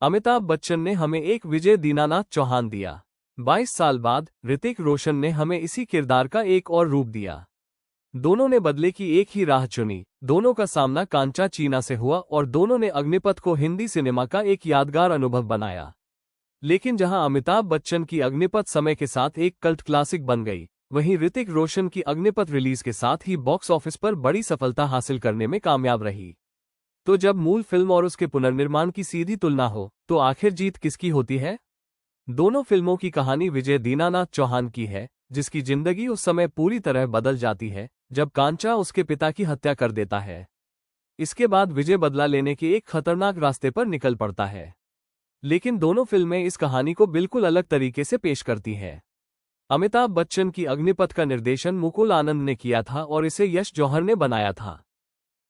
अमिताभ बच्चन ने हमें एक विजय दीनानाथ चौहान दिया। 22 साल बाद ऋतिक रोशन ने हमें इसी किरदार का एक और रूप दिया। दोनों ने बदले की एक ही राह चुनी, दोनों का सामना कांचा चीना से हुआ और दोनों ने अग्निपथ को हिंदी सिनेमा का एक यादगार अनुभव बनाया। लेकिन जहां अमिताभ बच्चन की अग्निपथ समय के साथ एक कल्ट क्लासिक बन गई, वहीं ऋतिक रोशन की अग्निपथ रिलीज के साथ ही बॉक्स ऑफिस पर बड़ी सफलता हासिल करने में कामयाब रही। तो जब मूल फिल्म और उसके पुनर्निर्माण की सीधी तुलना हो, तो आखिर जीत किसकी होती है? दोनों फिल्मों की कहानी विजय दीनानाथ चौहान की है, जिसकी जिंदगी उस समय पूरी तरह बदल जाती है जब कांचा उसके पिता की हत्या कर देता है। इसके बाद विजय बदला लेने के एक खतरनाक रास्ते पर निकल पड़ता है। लेकिन दोनों फिल्में इस कहानी को बिल्कुल अलग तरीके से पेश करती हैं। अमिताभ बच्चन की अग्निपथ का निर्देशन मुकुल आनंद ने किया था और इसे यश जौहर ने बनाया था।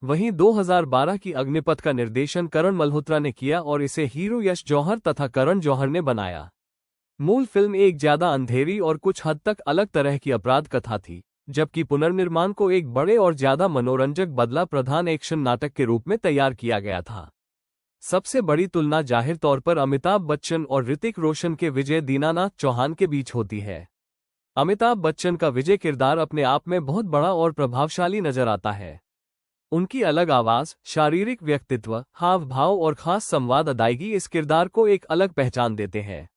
वहीं 2012 की अग्निपथ का निर्देशन करण मल्होत्रा ने किया और इसे हीरो यश जौहर तथा करण जौहर ने बनाया। मूल फिल्म एक ज्यादा अंधेरी और कुछ हद तक अलग तरह की अपराध कथा थी, जबकि पुनर्निर्माण को एक बड़े और ज्यादा मनोरंजक बदला प्रधान एक्शन नाटक के रूप में तैयार किया गया था। सबसे बड़ी तुलना जाहिर तौर पर अमिताभ बच्चन और ऋतिक रोशन के विजय दीनानाथ चौहान के बीच होती है। अमिताभ बच्चन का विजय किरदार अपने आप में बहुत बड़ा और प्रभावशाली नजर आता है। उनकी अलग आवाज, शारीरिक व्यक्तित्व, हाव भाव और खास संवाद अदायगी इस किरदार को एक अलग पहचान देते हैं।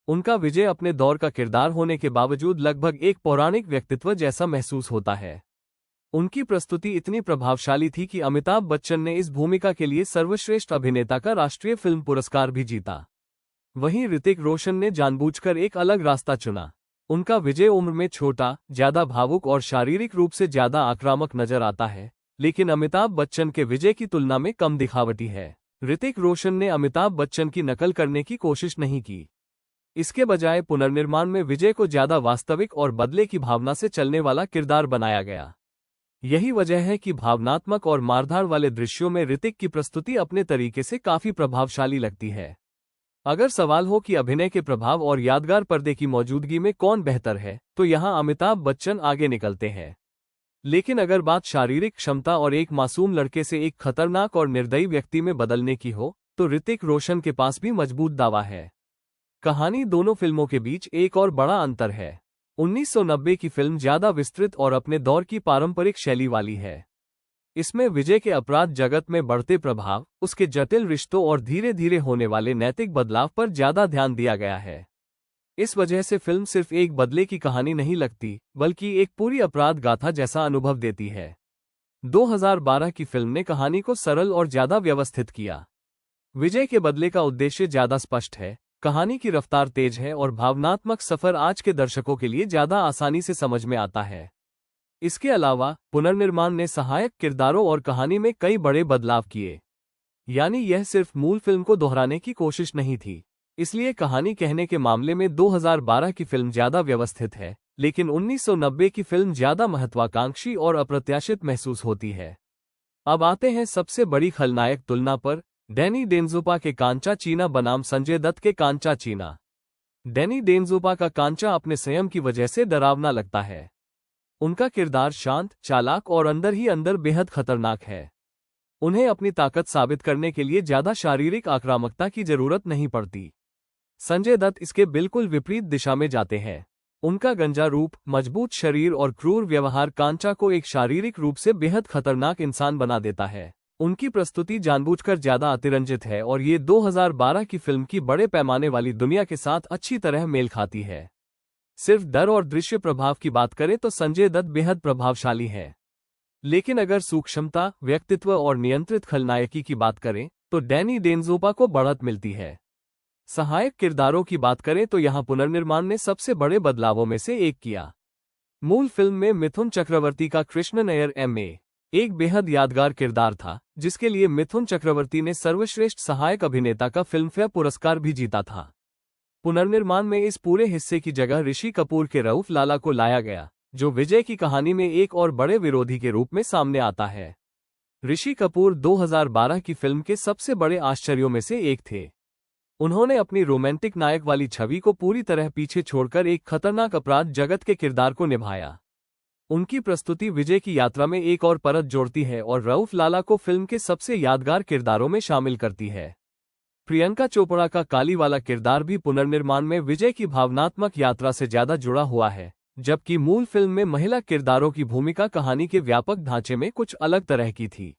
उनका विजय अपने दौर का किरदार होने के बावजूद लगभग एक पौराणिक व्यक्तित्व जैसा महसूस होता है। उनकी प्रस्तुति इतनी प्रभावशाली थी कि अमिताभ बच्चन ने इस भूमिका के लिए सर्वश्रेष्ठ अभिनेता का राष्ट्रीय फिल्म पुरस्कार भी जीता। वहीं ऋतिक रोशन ने जानबूझकर एक अलग रास्ता चुना। उनका विजय उम्र में छोटा, ज्यादा भावुक और शारीरिक रूप से ज्यादा आक्रामक नजर आता है, लेकिन अमिताभ बच्चन के विजय की तुलना में कम दिखावटी है। ऋतिक रोशन ने अमिताभ बच्चन की नकल करने की कोशिश नहीं की। इसके बजाय पुनर्निर्माण में विजय को ज्यादा वास्तविक और बदले की भावना से चलने वाला किरदार बनाया गया। यही वजह है कि भावनात्मक और मारधाड़ वाले दृश्यों में ऋतिक की प्रस्तुति अपने तरीके से काफी प्रभावशाली लगती है। अगर सवाल हो कि अभिनय के प्रभाव और यादगार पर्दे की मौजूदगी में कौन बेहतर है, तो यहां अमिताभ बच्चन आगे निकलते हैं। लेकिन अगर बात शारीरिक क्षमता और एक मासूम लड़के से एक खतरनाक और निर्दयी व्यक्ति में बदलने की हो, तो ऋतिक रोशन के पास भी मजबूत दावा है। कहानी दोनों फिल्मों के बीच एक और बड़ा अंतर है। 1990 की फिल्म ज्यादा विस्तृत और अपने दौर की पारंपरिक शैली वाली है। इसमें विजय के अपराध जगत में बढ़ते प्रभाव, उसके जटिल रिश्तों और धीरे धीरे होने वाले नैतिक बदलाव पर ज्यादा ध्यान दिया गया है। इस वजह से फिल्म सिर्फ एक बदले की कहानी नहीं लगती, बल्कि एक पूरी अपराध गाथा जैसा अनुभव देती है। 2012 की फिल्म ने कहानी को सरल और ज्यादा व्यवस्थित किया। विजय के बदले का उद्देश्य ज्यादा स्पष्ट है, कहानी की रफ्तार तेज है और भावनात्मक सफर आज के दर्शकों के लिए ज्यादा आसानी से समझ में आता है। इसके अलावा पुनर्निर्माण ने सहायक किरदारों और कहानी में कई बड़े बदलाव किए। यानी यह सिर्फ मूल फिल्म को दोहराने की कोशिश नहीं थी। इसलिए कहानी कहने के मामले में 2012 की फिल्म ज्यादा व्यवस्थित है, लेकिन 1990 की फिल्म ज्यादा महत्वाकांक्षी और अप्रत्याशित महसूस होती है। अब आते हैं सबसे बड़ी खलनायक तुलना पर, डैनी डेंजोपा के कांचा चीना बनाम संजय दत्त के कांचा चीना। डैनी डेंजोपा का कांचा अपने संयम की वजह से डरावना लगता है। उनका किरदार शांत, चालाक और अंदर ही अंदर बेहद खतरनाक है। उन्हें अपनी ताकत साबित करने के लिए ज्यादा शारीरिक आक्रामकता की जरूरत नहीं पड़ती। संजय दत्त इसके बिल्कुल विपरीत दिशा में जाते हैं। उनका गंजा रूप, मजबूत शरीर और क्रूर व्यवहार कांचा को एक शारीरिक रूप से बेहद खतरनाक इंसान बना देता है। उनकी प्रस्तुति जानबूझकर ज्यादा अतिरंजित है और ये 2012 की फिल्म की बड़े पैमाने वाली दुनिया के साथ अच्छी तरह मेल खाती है। सिर्फ डर और दृश्य प्रभाव की बात करें तो संजय दत्त बेहद प्रभावशाली है। लेकिन अगर सूक्ष्मता, व्यक्तित्व और नियंत्रित खलनायकी की बात करें तो डैनी डेंजोपा को बढ़त मिलती है। सहायक किरदारों की बात करें तो यहां पुनर्निर्माण ने सबसे बड़े बदलावों में से एक किया। मूल फिल्म में मिथुन चक्रवर्ती का कृष्ण नयर M.A. एक बेहद यादगार किरदार था, जिसके लिए मिथुन चक्रवर्ती ने सर्वश्रेष्ठ सहायक अभिनेता का फिल्मफेयर पुरस्कार भी जीता था। पुनर्निर्माण में इस पूरे हिस्से की जगह ऋषि कपूर के रऊफ लाला को लाया गया, जो विजय की कहानी में एक और बड़े विरोधी के रूप में सामने आता है। ऋषि कपूर 2012 की फिल्म के सबसे बड़े आश्चर्यों में से एक थे। उन्होंने अपनी रोमांटिक नायक वाली छवि को पूरी तरह पीछे छोड़कर एक खतरनाक अपराध जगत के किरदार को निभाया। उनकी प्रस्तुति विजय की यात्रा में एक और परत जोड़ती है और रऊफ लाला को फिल्म के सबसे यादगार किरदारों में शामिल करती है। प्रियंका चोपड़ा का काली वाला किरदार भी पुनर्निर्माण में विजय की भावनात्मक यात्रा से ज्यादा जुड़ा हुआ है, जबकि मूल फिल्म में महिला किरदारों की भूमिका कहानी के व्यापक ढांचे में कुछ अलग तरह की थी।